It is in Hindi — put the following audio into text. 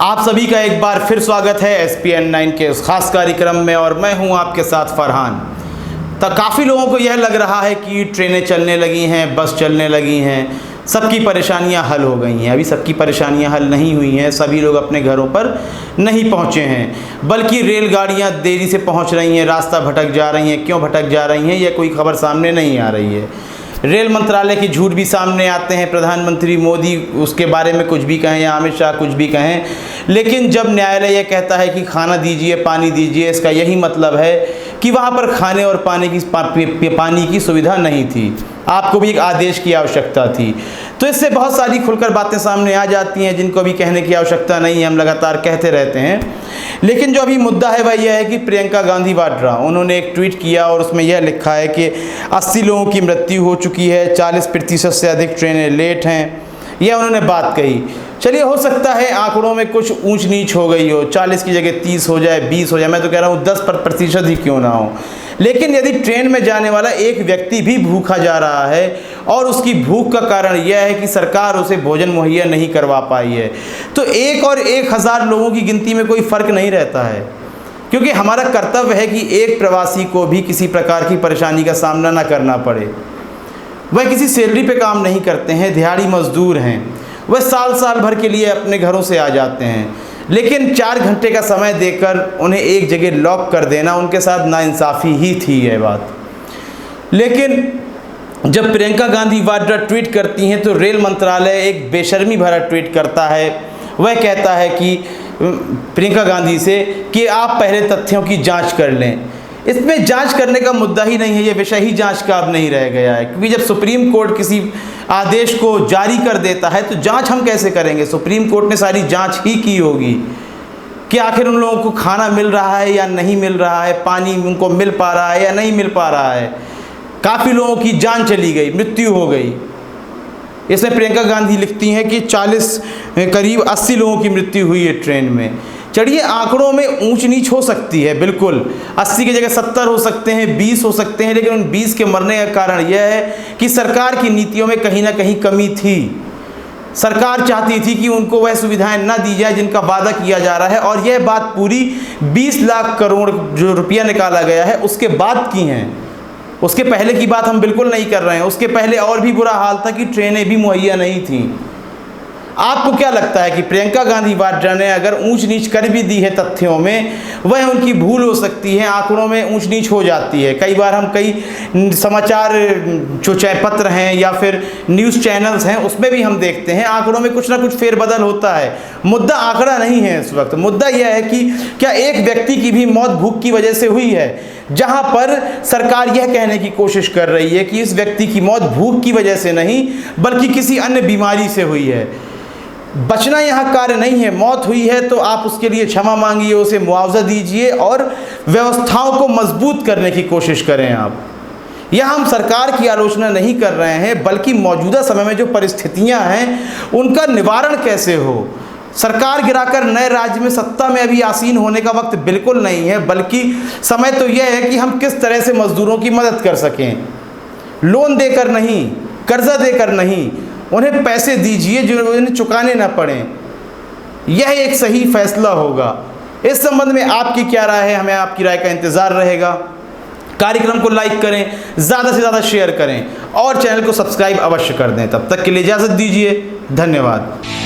आप सभी का एक बार फिर स्वागत है SPN9 के उस खास कार्यक्रम में और मैं हूं आपके साथ फरहान। तो काफ़ी लोगों को यह लग रहा है कि ट्रेनें चलने लगी हैं, बस चलने लगी हैं, सबकी परेशानियां हल हो गई हैं। अभी सबकी परेशानियां हल नहीं हुई हैं, सभी लोग अपने घरों पर नहीं पहुंचे हैं, बल्कि रेलगाड़ियां देरी से पहुंच रही हैं, रास्ता भटक जा रही हैं। क्यों भटक जा रही हैं, यह कोई खबर सामने नहीं आ रही है। रेल मंत्रालय की झूठ भी सामने आते हैं, प्रधानमंत्री मोदी उसके बारे में कुछ भी कहें या अमित शाह कुछ भी कहें, लेकिन जब न्यायालय यह कहता है कि खाना दीजिए, पानी दीजिए, इसका यही मतलब है कि वहाँ पर खाने और पानी की सुविधा नहीं थी, आपको भी एक आदेश की आवश्यकता थी। तो इससे बहुत सारी खुलकर बातें सामने आ जाती हैं जिनको भी कहने की आवश्यकता नहीं है, हम लगातार कहते रहते हैं। लेकिन जो अभी मुद्दा है वह यह है कि प्रियंका गांधी वाड्रा, उन्होंने एक ट्वीट किया और उसमें यह लिखा है कि 80 लोगों की मृत्यु हो चुकी है, 40% से अधिक ट्रेनें लेट हैं, यह उन्होंने बात कही। चलिए, हो सकता है आंकड़ों में कुछ ऊंच नीच हो गई हो, 40 की जगह 30 हो जाए, 20 हो जाए, मैं तो कह रहा हूँ 10% ही क्यों ना हो। लेकिन यदि ट्रेन में जाने वाला एक व्यक्ति भी भूखा जा रहा है और उसकी भूख का कारण यह है कि सरकार उसे भोजन मुहैया नहीं करवा पाई है, तो 1 और 1000 लोगों की गिनती में कोई फ़र्क नहीं रहता है, क्योंकि हमारा कर्तव्य है कि एक प्रवासी को भी किसी प्रकार की परेशानी का सामना न करना पड़े। वह किसी सैलरी पे काम नहीं करते हैं, दिहाड़ी मजदूर हैं, वह साल भर के लिए अपने घरों से आ जाते हैं, लेकिन 4 घंटे का समय देकर उन्हें एक जगह लॉक कर देना उनके साथ नाइंसाफ़ी ही थी यह बात। लेकिन जब प्रियंका गांधी वाड्रा ट्वीट करती हैं तो रेल मंत्रालय एक बेशर्मी भरा ट्वीट करता है। वह कहता है कि प्रियंका गांधी से कि आप पहले तथ्यों की जांच कर लें। इसमें जांच करने का मुद्दा ही नहीं है, ये विषय ही जांच का अब नहीं रह गया है, क्योंकि जब सुप्रीम कोर्ट किसी आदेश को जारी कर देता है तो जांच हम कैसे करेंगे। सुप्रीम कोर्ट ने सारी जांच ही की होगी कि आखिर उन लोगों को खाना मिल रहा है या नहीं मिल रहा है, पानी उनको मिल पा रहा है या नहीं मिल पा रहा है। काफ़ी लोगों की जान चली गई, मृत्यु हो गई। इसमें प्रियंका गांधी लिखती हैं कि करीब 80 लोगों की मृत्यु हुई है ट्रेन में। चलिए, आंकड़ों में ऊंच नीच हो सकती है, बिल्कुल 80 की जगह 70 हो सकते हैं, 20 हो सकते हैं, लेकिन उन 20 के मरने का कारण यह है कि सरकार की नीतियों में कहीं ना कहीं कमी थी। सरकार चाहती थी कि उनको वह सुविधाएं ना दी जाए जिनका वादा किया जा रहा है, और यह बात पूरी 20 लाख करोड़ जो रुपया निकाला गया है उसके बाद की हैं। उसके पहले की बात हम बिल्कुल नहीं कर रहे हैं। उसके पहले और भी बुरा हाल था कि ट्रेनें भी मुहैया नहीं थीं। आपको क्या लगता है कि प्रियंका गांधी वाड्रा ने अगर ऊंच नीच कर भी दी है तथ्यों में, वह उनकी भूल हो सकती है, आंकड़ों में ऊंच नीच हो जाती है। कई बार हम कई समाचार जो चाहे पत्र हैं या फिर न्यूज़ चैनल्स हैं उसमें भी हम देखते हैं आंकड़ों में कुछ ना कुछ फेरबदल होता है। मुद्दा आंकड़ा नहीं है इस वक्त, मुद्दा यह है कि क्या एक व्यक्ति की भी मौत भूख की वजह से हुई है, जहां पर सरकार यह कहने की कोशिश कर रही है कि इस व्यक्ति की मौत भूख की वजह से नहीं बल्कि किसी अन्य बीमारी से हुई है। बचना यहाँ कार्य नहीं है। मौत हुई है तो आप उसके लिए क्षमा मांगिए, उसे मुआवजा दीजिए और व्यवस्थाओं को मजबूत करने की कोशिश करें। आप यह हम सरकार की आलोचना नहीं कर रहे हैं, बल्कि मौजूदा समय में जो परिस्थितियां हैं उनका निवारण कैसे हो। सरकार गिराकर नए राज्य में सत्ता में अभी आसीन होने का वक्त बिल्कुल नहीं है, बल्कि समय तो यह है कि हम किस तरह से मजदूरों की मदद कर सकें। लोन देकर नहीं, कर्जा देकर नहीं, उन्हें पैसे दीजिए जो उन्हें चुकाने ना पड़ें। यह एक सही फैसला होगा। इस संबंध में आपकी क्या राय है, हमें आपकी राय का इंतज़ार रहेगा। कार्यक्रम को लाइक करें, ज़्यादा से ज़्यादा शेयर करें और चैनल को सब्सक्राइब अवश्य कर दें। तब तक के लिए इजाज़त दीजिए, धन्यवाद।